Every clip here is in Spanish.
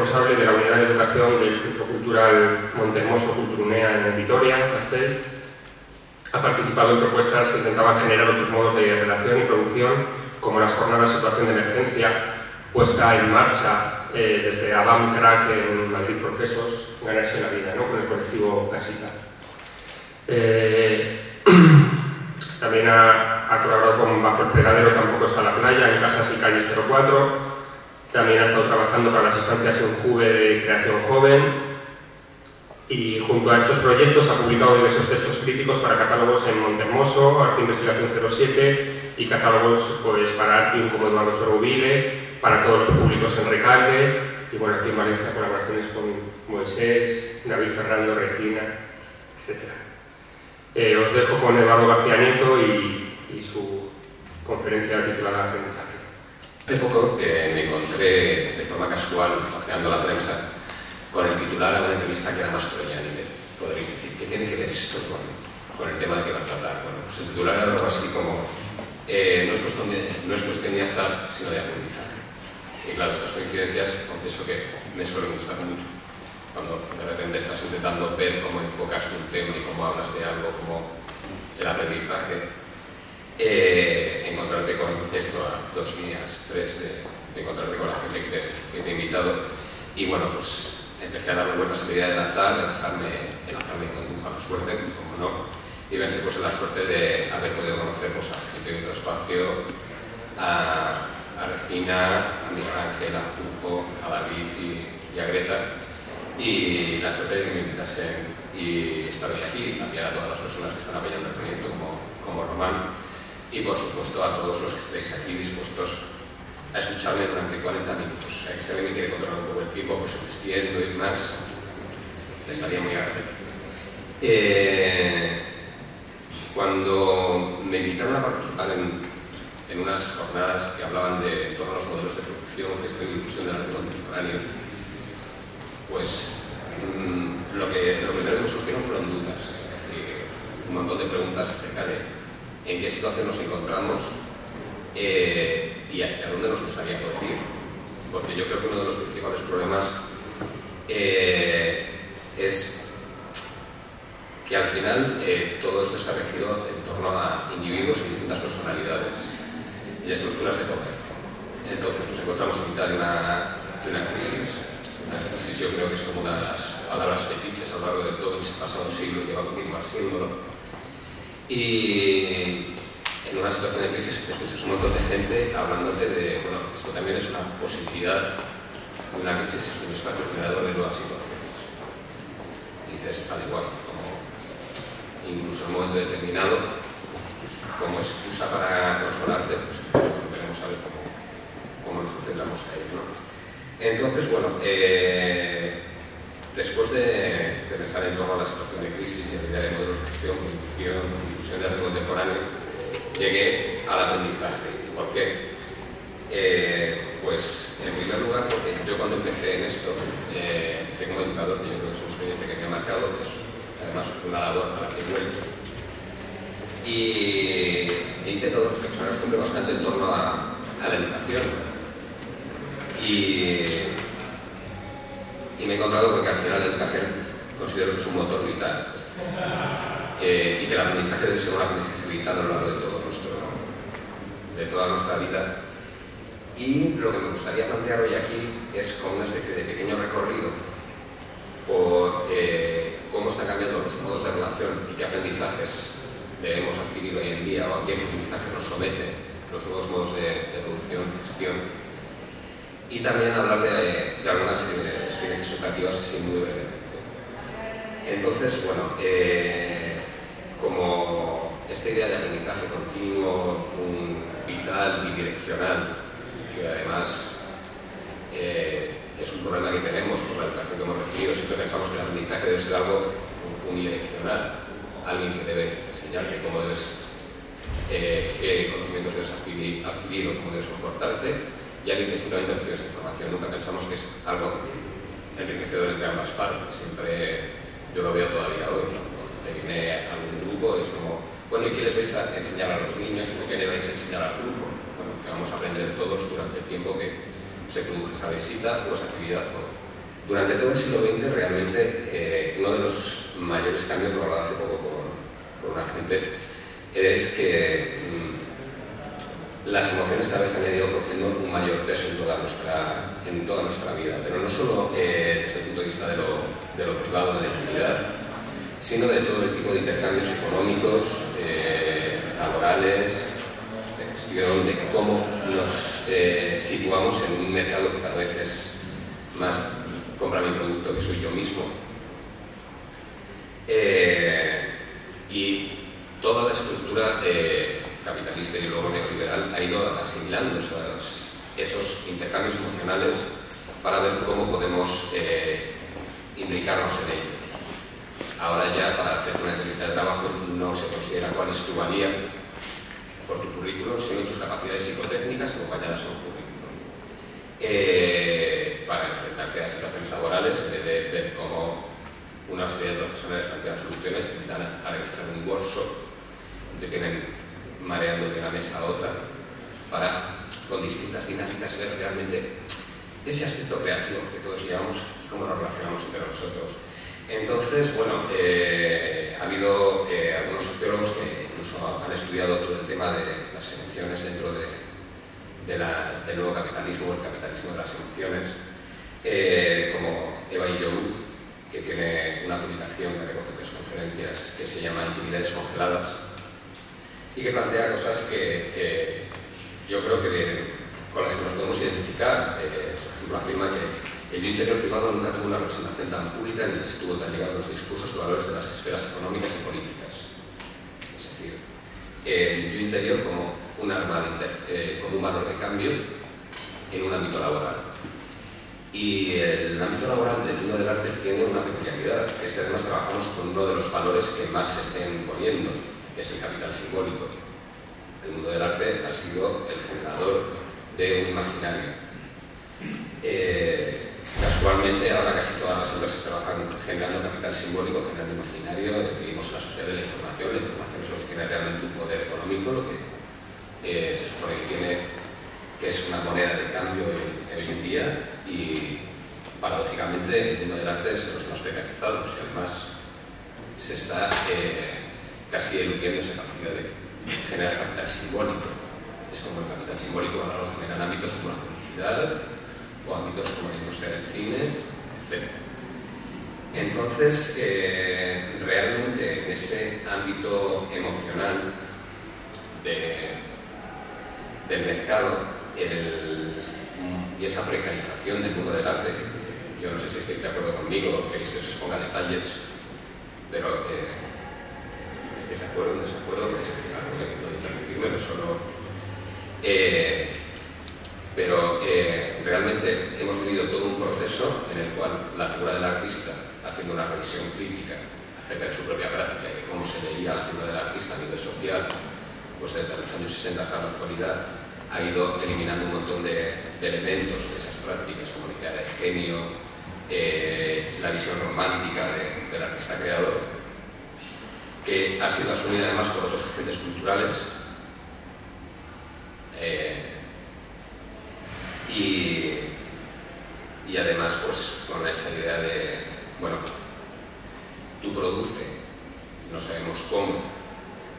responsable de la unidad de educación del Centro Cultural Montehermoso Culturunea en Vitoria, Gasteiz. Ha participado en propuestas que intentaban generar otros modos de relación y producción, como las jornadas Situación de Emergencia, puesta en marcha desde ABAM Crack en Madrid Procesos, Ganarse la Vida, ¿no?, con el colectivo Casita. También ha colaborado con Bajo el Fregadero, Tampoco está la playa, en Casas y Calles 04. También ha estado trabajando para las estancias en Juve de Creación Joven. Y junto a estos proyectos ha publicado diversos textos críticos para catálogos en Montehermoso, Arte Investigación 07, y catálogos pues, para Artium como Eduardo Sorobile, para todos los públicos en Recalde, y bueno, aquí en Valencia colaboraciones con Moisés, David Ferrando, Regina, etc. Os dejo con Eduardo García Nieto y su conferencia titulada Aprendizaje. Hace poco me encontré de forma casual, ojeando la prensa, con el titular de una entrevista que era Mastroianni. Podréis decir, ¿qué tiene que ver esto con el tema de que va a tratar? Bueno, pues el titular era algo así como no es cuestión de azar, sino de aprendizaje. Y claro, estas coincidencias, confieso que me suelen gustar mucho. Cuando de repente estás intentando ver cómo enfocas un tema y cómo hablas de algo como el aprendizaje, encontrarte con esto a 2 días, 3 de encontrarte con la gente que te ha invitado. Y bueno, pues empecé a darle vueltas a la idea del azar, el azar me condujo a la suerte, como no, y pensé pues en la suerte de haber podido conocer pues, a gente de otro espacio, a Regina, a Miguel Ángel, a Jujo, a David y a Greta, y la suerte de que me invitasen y estar hoy aquí, también a todas las personas que están apoyando el proyecto como Román, y por supuesto a todos los que estáis aquí dispuestos a escucharme durante 40 minutos. O sea, que si alguien me quiere controlar un poco el tiempo, pues despidiendo y más, le estaría muy agradecido. Cuando me invitaron a participar en unas jornadas que hablaban de todos los modelos de producción, gestión y difusión del arte contemporáneo, pues lo primero que me surgieron fueron dudas, es decir, un montón de preguntas acerca de en qué situación nos encontramos y hacia dónde nos gustaría poder ir. Porque yo creo que uno de los principales problemas es que al final todo esto está regido en torno a individuos y distintas personalidades y estructuras de poder. Entonces nos encontramos en mitad de una crisis. Una crisis yo creo que es como una de las palabras fetiches a lo largo de todo el pasado siglo que va a continuar siéndolo. Y en una situación de crisis escuchas un montón de gente hablándote de, bueno, esto también es una posibilidad, una crisis es un espacio generador de nuevas situaciones. Y dices, al igual, como incluso en un momento determinado, como excusa para consolarte, pues queremos saber cómo nos enfrentamos a ello, ¿no? Entonces, bueno, después de pensar en torno a la situación de crisis y a la idea de modelos de gestión, producción, difusión de arte contemporáneo, llegué al aprendizaje. ¿Por qué? Pues en primer lugar porque yo cuando empecé en esto, empecé como educador, que yo creo que es una experiencia que me ha marcado, que es además una labor a la que he vuelto. Y he intentado reflexionar siempre bastante en torno a la educación. Y me he encontrado con que al final la educación considero que es un motor vital. Y que el aprendizaje debe ser un aprendizaje vital a lo largo de toda nuestra vida. Y lo que me gustaría plantear hoy aquí es como una especie de pequeño recorrido por cómo están cambiando los modos de relación y qué aprendizajes debemos adquirir hoy en día o a qué aprendizaje nos somete los nuevos modos de producción y gestión. Y también hablar de algunas experiencias educativas así muy brevemente. Entonces, bueno, como esta idea de aprendizaje continuo, vital, bidireccional, que además es un problema que tenemos por la educación que hemos recibido, siempre pensamos que el aprendizaje debe ser algo unidireccional, alguien que debe enseñarte cómo debes, qué conocimientos debes adquirir o cómo debes comportarte, y alguien que simplemente recibe esa información. Nunca pensamos que es algo enriquecedor entre ambas partes. Siempre, yo lo veo todavía hoy, ¿no? Cuando te viene algún grupo, es como, bueno, ¿y qué les vais a enseñar a los niños? ¿O qué le vais a enseñar al grupo? Bueno, que vamos a aprender todos durante el tiempo que se produce esa visita o esa actividad o Durante todo el siglo XX, realmente, uno de los mayores cambios, lo hablaba hace poco con una gente, es que las emociones cada vez han ido cogiendo un mayor peso en toda nuestra vida, pero no solo desde el punto de vista de lo privado, de la intimidad, sino de todo el tipo de intercambios económicos, laborales, de gestión, de cómo nos situamos en un mercado que cada vez es más compra mi producto que soy yo mismo. Y toda la estructura capitalista y luego neoliberal ha ido asimilando esos intercambios emocionales para ver cómo podemos imbricarnos en ellos. Ahora ya, para hacer una entrevista de trabajo, no se considera cuál es tu valía por tu currículum, sino tus capacidades psicotécnicas acompañadas a un currículum. Para enfrentarte a situaciones laborales, de ver cómo una serie de profesionales plantean soluciones, intentan realizar un workshop, te tienen mareando de una mesa a otra, para, con distintas dinámicas, ver realmente ese aspecto creativo que todos llevamos, cómo nos relacionamos entre nosotros. Entonces, bueno, ha habido algunos sociólogos que incluso han estudiado todo el tema de las emociones dentro del nuevo capitalismo, el capitalismo de las emociones, como Eva Illouz, que tiene una publicación que recoge 3 conferencias que se llama Intimidades congeladas y que plantea cosas que yo creo que con las que nos podemos identificar. Por ejemplo, afirma que el yo interior privado nunca tuvo una representación tan pública ni estuvo tan ligado a los discursos y valores de las esferas económicas y políticas. Es decir, el yo interior como un arma, como un valor de cambio en un ámbito laboral. Y el ámbito laboral del mundo del arte tiene una peculiaridad, que es que además trabajamos con uno de los valores que más se estén poniendo, que es el capital simbólico. El mundo del arte ha sido el generador de un imaginario. Casualmente, ahora casi todas las empresas trabajan generando capital simbólico, generando imaginario. Vivimos en la sociedad de la información es lo que tiene realmente un poder económico, lo que se supone que es una moneda de cambio hoy en día, y paradójicamente el mundo del arte es de los más precarizados y además se está casi eludiendo esa capacidad de generar capital simbólico. Es como el capital simbólico ahora lo generan ámbitos como la publicidad o ámbitos como la industria del cine, etc. Entonces, realmente en ese ámbito emocional del mercado y esa precarización del mundo del arte, que yo no sé si estáis de acuerdo conmigo o queréis que os ponga detalles, pero ¿estáis de acuerdo o en desacuerdo? ¿Queréis decir algo? No interrumpirme, pero realmente hemos vivido todo un proceso en el cual la figura del artista, haciendo una revisión crítica acerca de su propia práctica y de cómo se veía la figura del artista a nivel social, pues desde los años 60 hasta la actualidad, ha ido eliminando un montón de elementos de esas prácticas, como la idea de genio, la visión romántica del artista creador, que ha sido asumida además por otros agentes culturales, y además pues con esa idea de, bueno, tú produce, no sabemos cómo,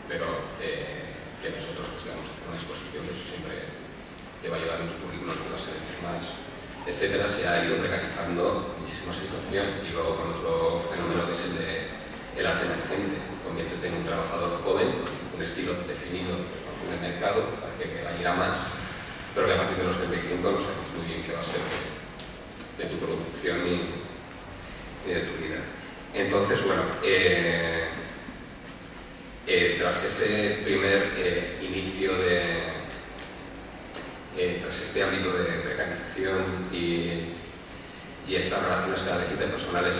pero que nosotros pues vamos a hacer una exposición, que eso siempre te va a ayudar en tu currículum, que vas a vender más, etcétera. Se ha ido precarizando muchísimo esa situación, y luego con otro fenómeno que es el arte emergente. Conviértete en un trabajador joven, un estilo definido en el mercado, parece que va a ir a más, pero que a partir de los 35 no sabemos muy bien qué va a ser de tu producción ni de tu vida. Entonces, bueno, tras ese primer inicio tras este ámbito de precarización y estas relaciones cada vez interpersonales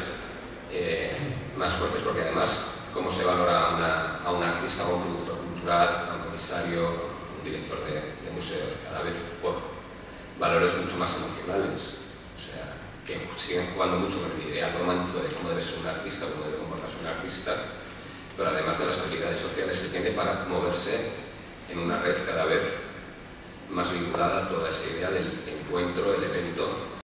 más fuertes, porque además cómo se valora a un artista o a un productor cultural, a un comisario, un director de museos, cada vez por valores mucho más emocionales, o sea, que siguen jugando mucho con el ideal romántico de cómo debe ser un artista, cómo debe comportarse un artista, pero además de las habilidades sociales que tiene para moverse en una red cada vez más vinculada a toda esa idea del encuentro, el evento